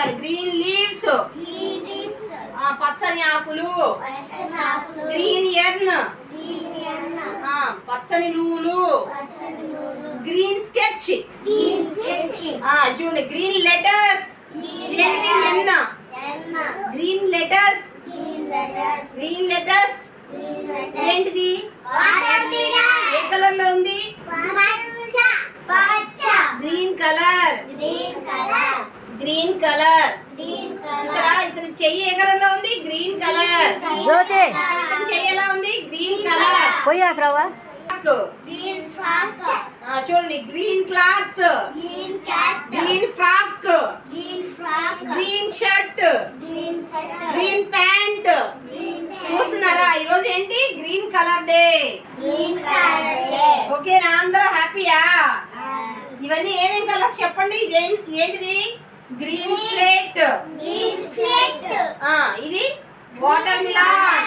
చదవాలి. Green leaves పచ్చని ఆకులు. గ్రీన్ ఎర్న్ పచ్చని నువ్వులు. గ్రీన్ స్కెచ్ చూడండి. Green letters green letters green letters ఏంటిది? ఏ కలర్ లో ఉంది? Green colour. Green colour. ఇక్కడ ఇతని చెయ్యి ఏ కలర్ లో ఉంది? Green colour. జ్యోతి చెయ్యి ఎలా ఉంది? Green colour. పోయా ప్రవా. చూడండి. Green cloth. Green frock. Green shirt. Green pant. చూస్తున్నారా? ఈరోజు ఏంటి? Green colour day. ఓకేనా? అందరూ హ్యాపీయా? ఇవన్నీ ఏమేం కలర్స్ చెప్పండి. ఏంటిది? Green slate. ఇది వాటర్ మిలాన్.